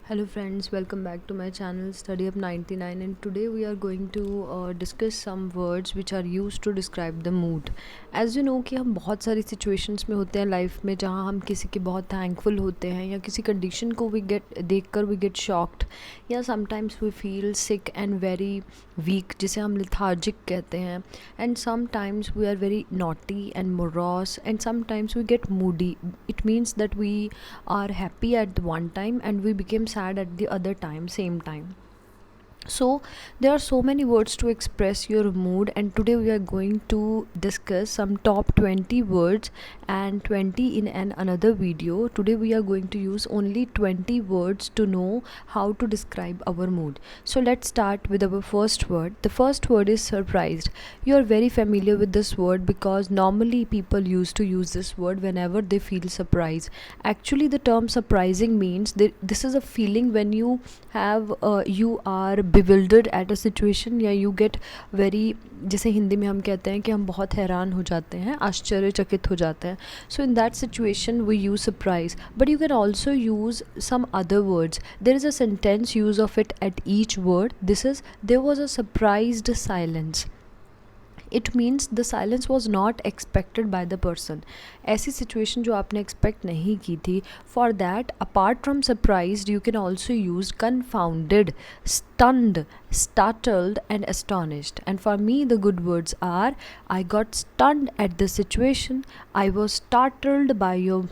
Hello friends, welcome back to my channel Study Up 99, and today we are going to discuss some words which are used to describe the mood. As you know कि हम बहुत सारी situations में होते हैं life में जहाँ हम किसी के बहुत thankful होते हैं या किसी condition को we get shocked या sometimes we feel sick and very weak जिसे हम lethargic कहते हैं, and sometimes we are very naughty and morose, and sometimes we get moody. It means that we are happy at one time and we became sad at the other time, same time. So there are so many words to express your mood, and today we are going to discuss some top 20 words and 20 in another video. Today we are going to use only 20 words to know how to describe our mood. So let's start with our first word. The first word is surprised. You are very familiar with this word because normally people used to use this word whenever they feel surprised. Actually, the term surprising means that this is a feeling when you are bewildered at a situation, या you get very, जैसे हिंदी में हम कहते हैं कि हम बहुत हैरान हो जाते हैं, आश्चर्यचकित हो जाते हैं. So in that situation we use surprise, but you can also use some other words. There is a sentence use of it at each word. This is, there was a surprised silence. It means the silence was not expected by the person. ऐसी situation जो आपने expect नहीं की थी. For that, apart from surprise, you can also use confounded, stunned, startled, and astonished. And for me, the good words are: I got stunned at the situation, I was startled by your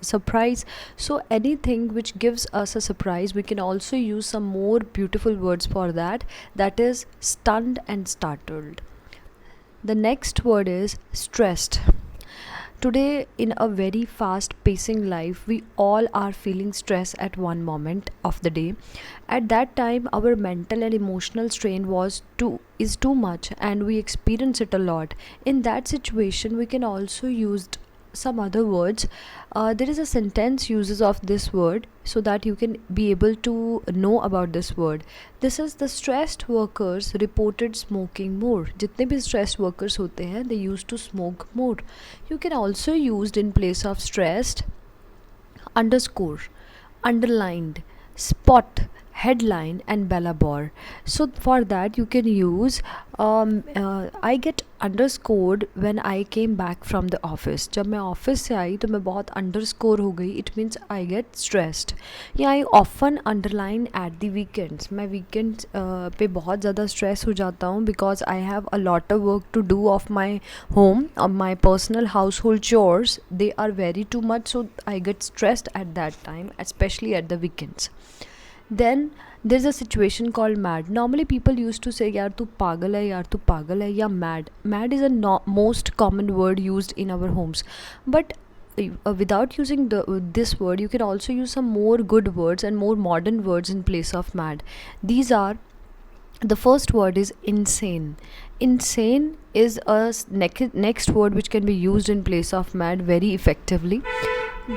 surprise. So anything which gives us a surprise, we can also use some more beautiful words for that. That is stunned and startled. The next word is stressed. Today, in a very fast pacing life, we all are feeling stress at one moment of the day. At that time, our mental and emotional strain is too much, and we experience it a lot. In that situation, we can also use some other words. There is a sentence uses of this word so that you can be able to know about this word. This is: the stressed workers reported smoking more. जितने भी stressed workers होते हैं, they used to smoke more. You can also used in place of stressed underscore, underlined, spot, headline, and bellabor. So for that you can use I get underscored when I came back from the office. जब मैं office से आई तो मैं बहुत underscore हो गई. It means I get stressed. या I often underline at the weekends. मैं weekends पे बहुत ज़्यादा stress हो जाता हूँ because I have a lot of work to do of my home, of my personal household chores. They are very too much, so I get stressed at that time, especially at the weekends. Then there's a situation called mad. Normally people used to say यार तू पागल है, यार तू पागल है, या mad. Mad is a most common word used in our homes, but without using this word, you can also use some more good words and more modern words in place of mad. These are: the first word is insane. Insane is a next word which can be used in place of mad very effectively.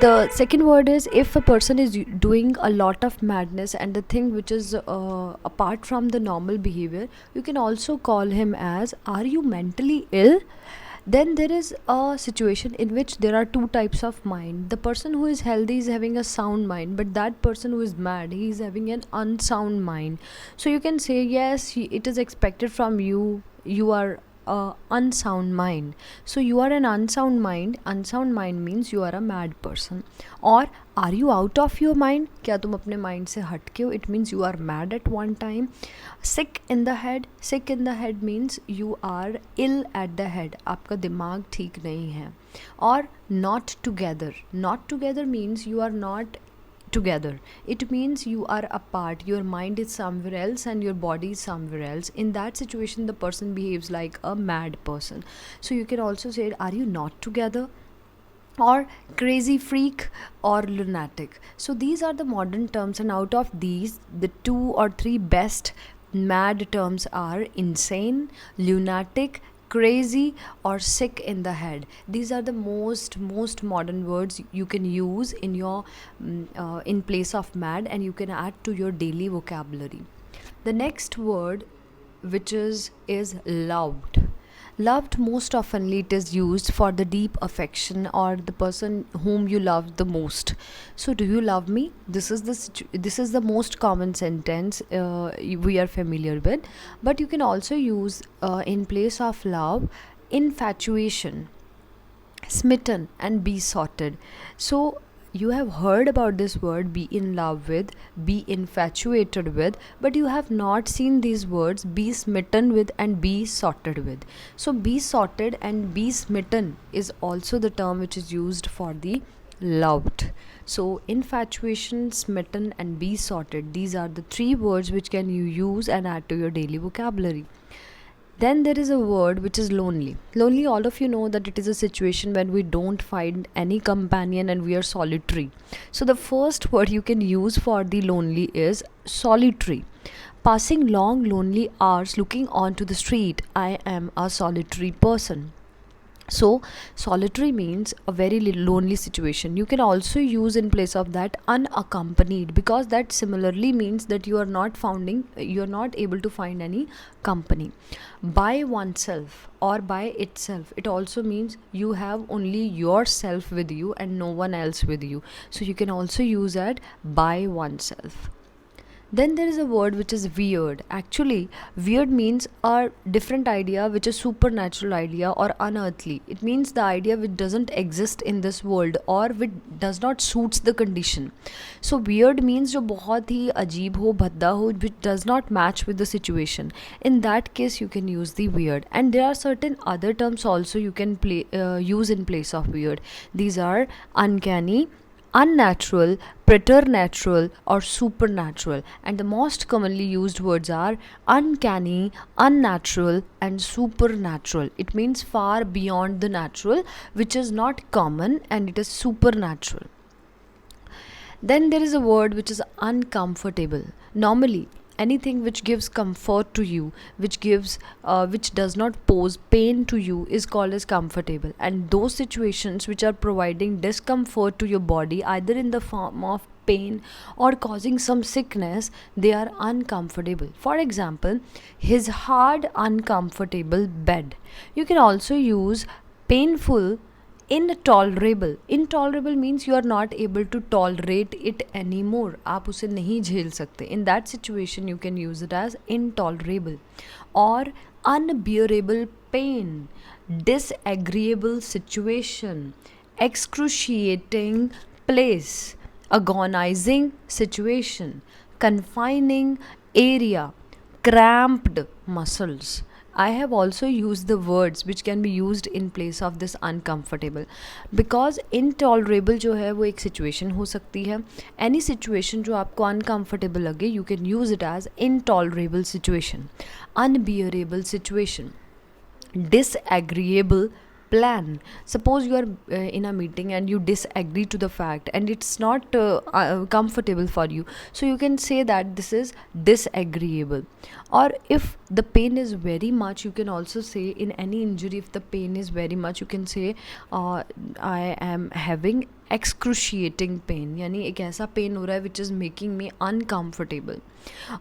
The second word is: if a person is doing a lot of madness and the thing which is apart from the normal behavior, you can also call him as: are you mentally ill? Then there is a situation in which there are two types of mind. The person who is healthy is having a sound mind, but that person who is mad, he is having an unsound mind. So you can say, yes, it is expected from you, you are unsound mind. So you are an unsound mind. Unsound mind means you are a mad person. Or are you out of your mind? क्या तुम अपने mind से हट के हो? It means you are mad at one time. Sick in the head. Sick in the head means you are ill at the head. आपका दिमाग ठीक नहीं है. Or not together. Not together means you are not together. It means you are apart, your mind is somewhere else and your body is somewhere else. In that situation, the person behaves like a mad person. So you can also say, are you not together? Or crazy freak or lunatic. So these are the modern terms, and out of these, the 2 or 3 best mad terms are insane, lunatic, crazy, or sick in the head. These are the most modern words you can use in your in place of mad, and you can add to your daily vocabulary. The next word, which is loud. Loved, most oftenly it is used for the deep affection or the person whom you love the most. So do you love me? This is this is the most common sentence we are familiar with. But you can also use in place of love, infatuation, smitten, and besotted. So you have heard about this word, be in love with, be infatuated with, but you have not seen these words, be smitten with and be sorted with. So be sorted and be smitten is also the term which is used for the loved. So infatuation, smitten, and be sorted, these are the three words which can you use and add to your daily vocabulary. Then there is a word which is lonely. Lonely, all of you know that it is a situation when we don't find any companion and we are solitary. So the first word you can use for the lonely is solitary. Passing long lonely hours looking onto the street, I am a solitary person. So solitary means a very lonely situation. You can also use in place of that unaccompanied, because that similarly means that you are not able to find any company. By oneself or by itself, it also means you have only yourself with you and no one else with you. So you can also use that by oneself. Then there is a word which is weird. Actually, weird means a different idea which is supernatural idea or unearthly. It means the idea which doesn't exist in this world or which does not suits the condition. So weird means जो बहुत ही अजीब हो, भद्दा हो, which does not match with the situation. In that case, you can use the weird. And there are certain other terms also you can use in place of weird. These are uncanny, unnatural, preternatural, or supernatural. And the most commonly used words are uncanny, unnatural, and supernatural. It means far beyond the natural, which is not common, and it is supernatural. Then there is a word which is uncomfortable. Normally, anything which gives comfort to you, which does not pose pain to you, is called as comfortable. And those situations which are providing discomfort to your body, either in the form of pain or causing some sickness, they are uncomfortable. For example, his hard uncomfortable bed. You can also use painful, intolerable means you are not able to tolerate it anymore. आप उसे नहीं झेल सकते. In that situation you can use it as intolerable. Or unbearable pain, disagreeable situation, excruciating place, agonizing situation, confining area, cramped muscles. I have also used the words which can be used in place of this uncomfortable, because intolerable जो है वो एक situation हो सकती है. Any situation जो आपको uncomfortable लगे, you can use it as intolerable situation, unbearable situation, disagreeable plan. Suppose you are in a meeting and you disagree to the fact and it's not comfortable for you, so you can say that this is disagreeable. Or if the pain is very much, you can also say in any injury, if the pain is very much, you can say I am having excruciating pain, यानी एक ऐसा pen हो रहा है which is making me uncomfortable.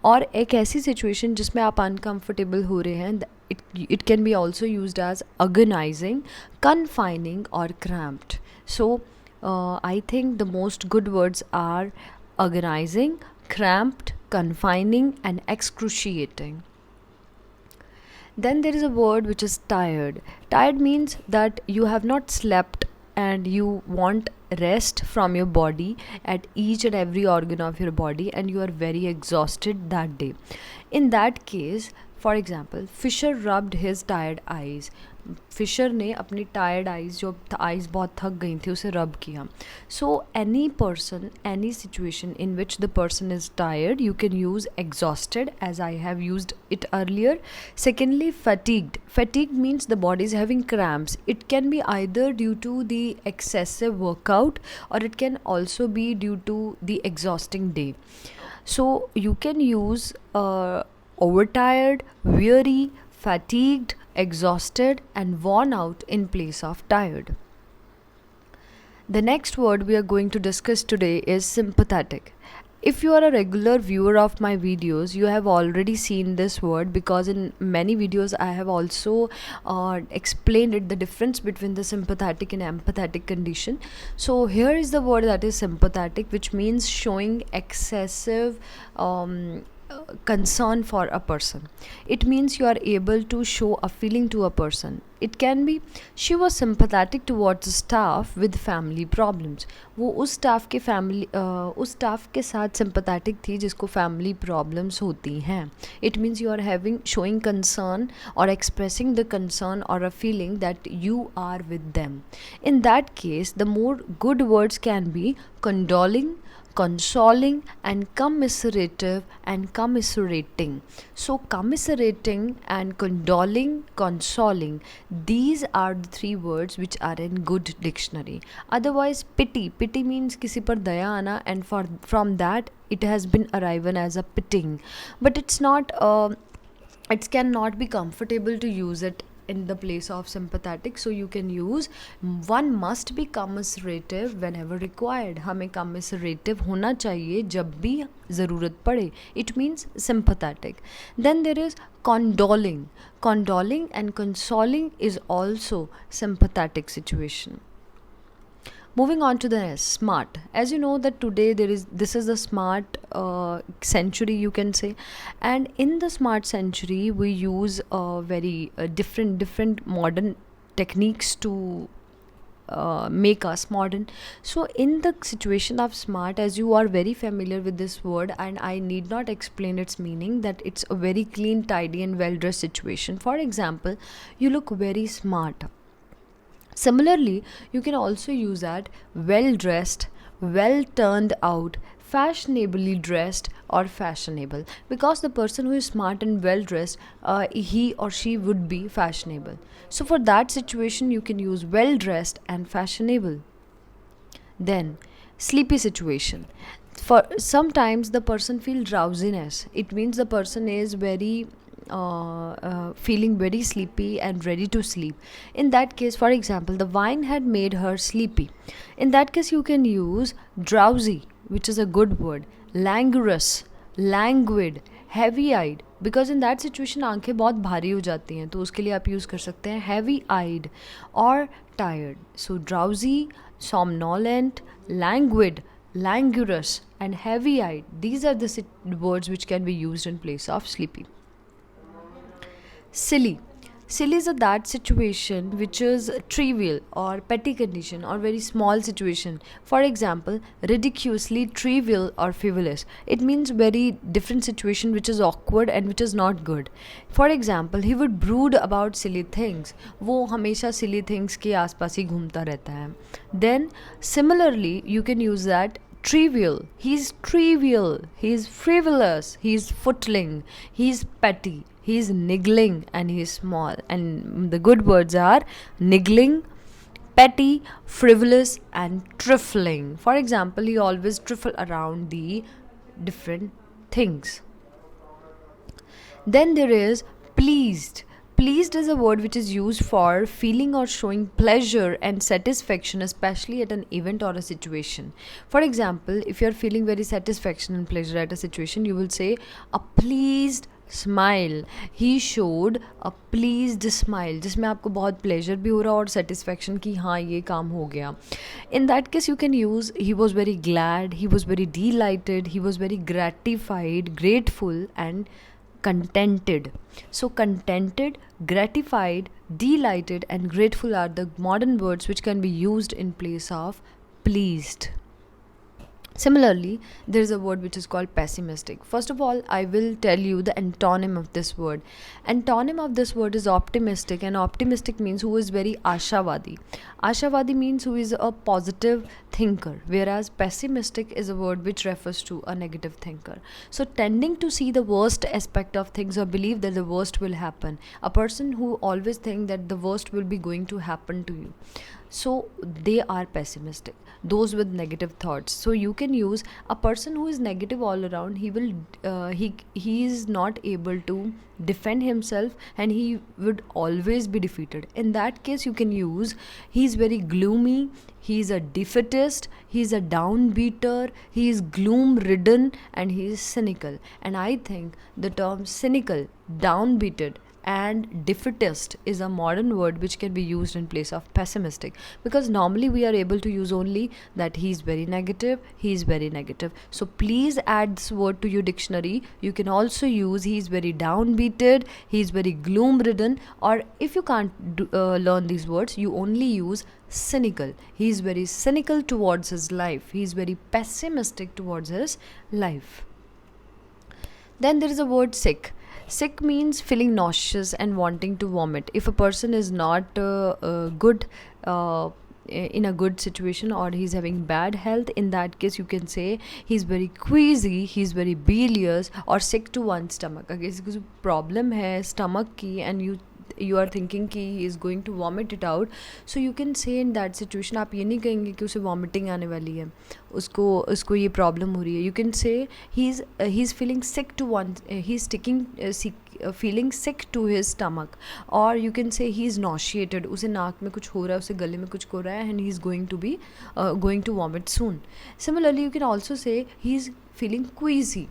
और एक ऐसी situation जिसमें आप अनकम्फर्टेबल हो रहे हैं, it can be also used as agonizing, confining, or cramped. So I think the most good words are agonizing, cramped, confining, and excruciating. Then there is a word which is tired. Tired means that you have not slept and you want rest from your body at each and every organ of your body, and you are very exhausted that day. In that case, for example, Fisher rubbed his tired eyes. Fisher ने अपनी tired eyes, जो eyes बहुत थक गई थी, उसे rub किया. So any person, any situation in which the person is tired, you can use exhausted, as I have used it earlier. Secondly, fatigued. Fatigue means the body is having cramps. It can be either due to the excessive workout or it can also be due to the exhausting day. So you can use overtired, weary, fatigued, exhausted, and worn out in place of tired. The next word we are going to discuss today is sympathetic. If you are a regular viewer of my videos, you have already seen this word, because in many videos I have also explained it, the difference between the sympathetic and empathetic condition. So here is the word that is sympathetic, which means showing excessive concern for a person. It means you are able to show a feeling to a person. It can be she was sympathetic towards the staff with family problems. वो उस staff के उस staff के साथ sympathetic थी जिसको family problems होती हैं. It means you are having showing concern और एक्सप्रेसिंग द कंसर्न और a feeling that you are with them. In that case the more good words can be condoling, consoling, and commiserative and commiserating. So commiserating and condoling, consoling, these are the three words which are in good dictionary. Otherwise, pity means किसी पर दया आना, and from that it has been arriven as a pitying, but it's not it cannot be comfortable to use it in the place of sympathetic. So you can use, one must be commiserative whenever required. हमें commiserative होना चाहिए जब भी ज़रूरत पड़े. It means sympathetic. Then there is condoling. Condoling and consoling is also sympathetic situation. Moving on to the next, smart. As you know that today this is the smart century, you can say, and in the smart century we use very different modern techniques to make us modern. So in the situation of smart, as you are very familiar with this word and I need not explain its meaning, that it's a very clean, tidy and well dressed situation. For example, you look very smart. Similarly, you can also use that well dressed, well turned out, fashionably dressed or fashionable, because the person who is smart and well dressed, he or she would be fashionable. So for that situation you can use well dressed and fashionable. Then sleepy situation. For sometimes the person feels drowsiness. It means the person is very feeling very sleepy and ready to sleep. In that case, for example, the wine had made her sleepy. In that case, you can use drowsy, which is a good word, languorous, languid, heavy eyed, because in that situation आंखें बहुत भारी हो जाती हैं, तो उसके लिए आप यूज़ कर सकते हैं heavy eyed or tired. So drowsy, somnolent, languid, languorous and heavy eyed, these are the words which can be used in place of sleepy. Silly. Silly is that situation which is trivial or petty condition or very small situation. For example, ridiculously trivial or frivolous. It means very different situation which is awkward and which is not good. For example, he would brood about silly things. वो हमेशा silly things के आसपास ही घूमता रहता है. Then similarly, you can use that trivial. He's trivial. He's frivolous. He's footling. He's petty. He's niggling and he's small. And the good words are niggling, petty, frivolous and trifling. For example, he always trifle around the different things. Then there is pleased. Pleased is a word which is used for feeling or showing pleasure and satisfaction, especially at an event or a situation. For example, if you are feeling very satisfaction and pleasure at a situation, you will say a pleased smile. He showed a pleased smile, जिसमें आपको बहुत pleasure भी हो रहा और satisfaction कि हाँ ये काम हो गया. In that case, you can use he was very glad, he was very delighted, he was very gratified, grateful and contented. So contented, gratified, delighted and grateful are the modern words which can be used in place of pleased. Similarly, there is a word which is called pessimistic. First of all, I will tell you the antonym of this word. Antonym of this word is optimistic, and optimistic means who is very ashavadi. Ashavadi means who is a positive thinker, whereas pessimistic is a word which refers to a negative thinker. So tending to see the worst aspect of things or believe that the worst will happen. A person who always thinks that the worst will be going to happen to you. So they are pessimistic, those with negative thoughts. So you can use a person who is negative all around. He is not able to defend himself, and he would always be defeated. In that case, you can use he's very gloomy, he's a defeatist, he's a downbeater, he is gloom ridden, and he is cynical. And I think the term cynical, downbeaten, and defeatist is a modern word which can be used in place of pessimistic, because normally we are able to use only that he's very negative, he's very negative. So please add this word to your dictionary. You can also use he's very downbeaten, he's very gloom ridden, or if you can't learn these words, you only use cynical. He's very cynical towards his life, he's very pessimistic towards his life. Then there is a word sick. Sick means feeling nauseous and wanting to vomit. If a person is not good in a good situation, or he's having bad health, in that case you can say he's very queasy, he's very bilious, or sick to one's stomach. अगर किसी को problem है stomach की, and you are thinking कि he is going to vomit it out, so you can say in that situation, आप ये नहीं कहेंगे कि उसे vomiting आने वाली है, उसको ये problem हो रही है. You can say he's feeling sick to one, he's feeling sick to his stomach, or you can say he's nauseated, उसे नाक में कुछ हो रहा है, उसे गले में कुछ हो रहा है, and he's going to vomit soon. Similarly, you can also say he's feeling queasy,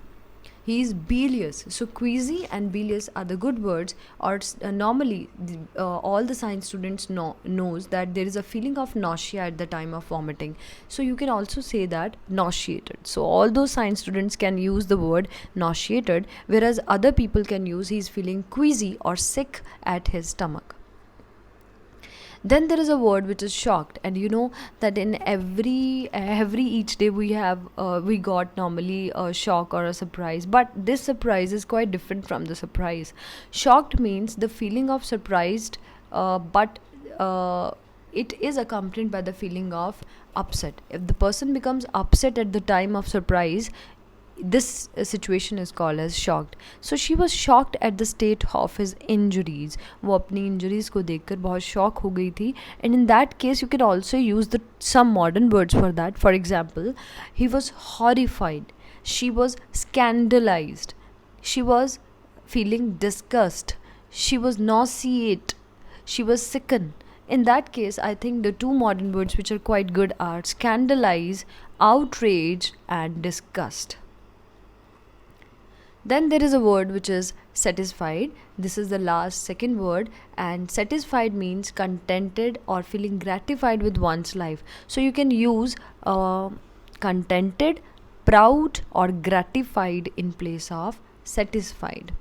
he is bilious. So queasy and bilious are the good words, or normally all the science students knows that there is a feeling of nausea at the time of vomiting. So you can also say that nauseated. So all those science students can use the word nauseated, whereas other people can use he's feeling queasy or sick at his stomach. Then there is a word which is shocked, and you know that in every each day we got normally a shock or a surprise, but this surprise is quite different from the surprise. Shocked means the feeling of surprised, but it is accompanied by the feeling of upset. If the person becomes upset at the time of surprise, this situation is called as shocked. So she was shocked at the state of his injuries. वो अपनी injuries को देखकर बहुत shock हो गई थी. And in that case, you can also use some modern words for that. For example, he was horrified, she was scandalized, she was feeling disgust, she was nauseate, she was sickened. In that case, I think the two modern words which are quite good are scandalize, outrage, and disgust. Then there is a word which is satisfied. This is the last second word, and satisfied means contented or feeling gratified with one's life. So you can use contented, proud, or gratified in place of satisfied.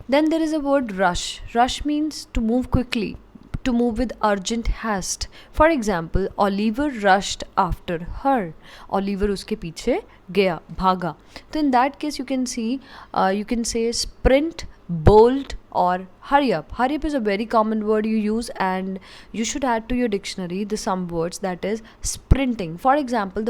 Then there is a word rush. Rush means to move quickly, to move with urgent haste. For example, Oliver rushed after her. Oliver उसके पीछे गया, भागा. So in that case, you can say sprint, bolt, or hurry up. Hurry up is a very common word you use, and you should add to your dictionary the some words, that is sprinting. For example,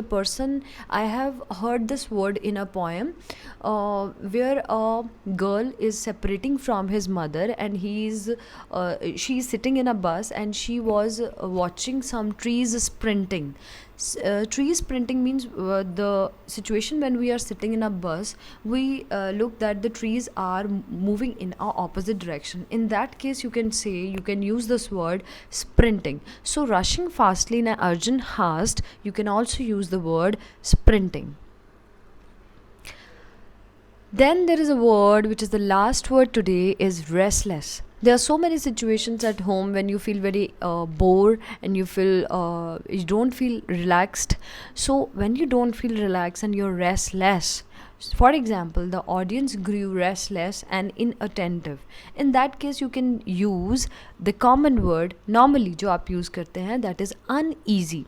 I have heard this word in a poem where a girl is separating from his mother, and she's sitting in a bus, and she was watching some trees sprinting. Trees sprinting means the situation when we are sitting in a bus, we look that the trees are moving in our opposite direction. In that case, you can use this word sprinting. So rushing fastly in an urgent haste, you can also use the word sprinting. Then there is a word which is the last word today, is restless. There are so many situations at home when you feel very bored, and you don't feel relaxed. So when you don't feel relaxed and you're restless, for example, the audience grew restless and inattentive. In that case, you can use the common word normally जो आप use करते हैं, that is uneasy.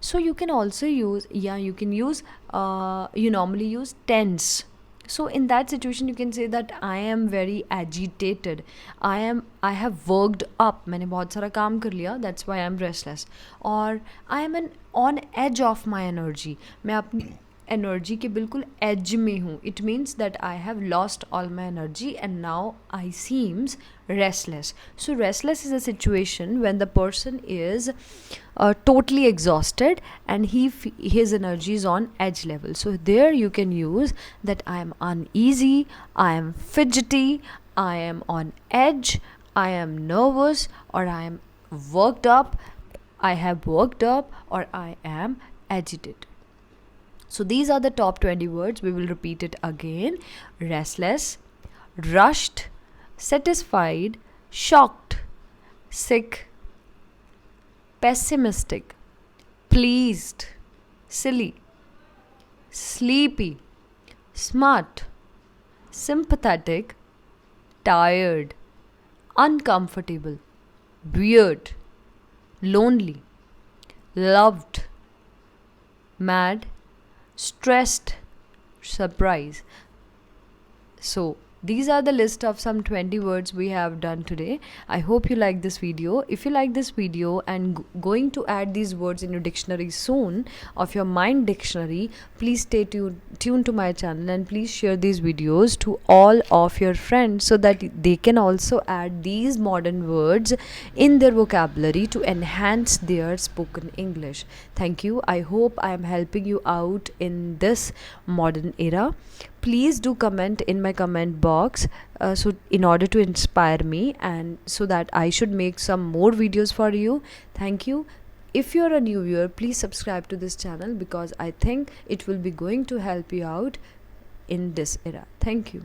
So you can also use you normally use tense. So in that situation, you can say that I am very agitated, I have worked up, मैंने बहुत सारा काम कर लिया, that's why I am restless. Or I am on edge of my energy, मैं energy के बिल्कुल as में हूँ. It means that I have lost all my energy and now I seems restless. So restless is a situation when the person is totally exhausted and his energy is on edge level. So there you can use that I am uneasy, I am fidgety, I am on edge, I am nervous, or I am worked up, I have worked up, or I am agitated. So these are the top 20 words. We will repeat it again. Restless, rushed, satisfied, shocked, sick, pessimistic, pleased, silly, sleepy, smart, sympathetic, tired, uncomfortable, weird, lonely, loved, mad, stressed, surprised. So these are the list of some 20 words we have done today. I hope you like this video. If you like this video and going to add these words in your dictionary soon of your mind dictionary, please stay tuned to my channel and please share these videos to all of your friends so that they can also add these modern words in their vocabulary to enhance their spoken English. Thank you. I hope I am helping you out in this modern era. Please do comment in my comment box so in order to inspire me and so that I should make some more videos for you. Thank you. If you're a new viewer, please subscribe to this channel because I think it will be going to help you out in this era. Thank you.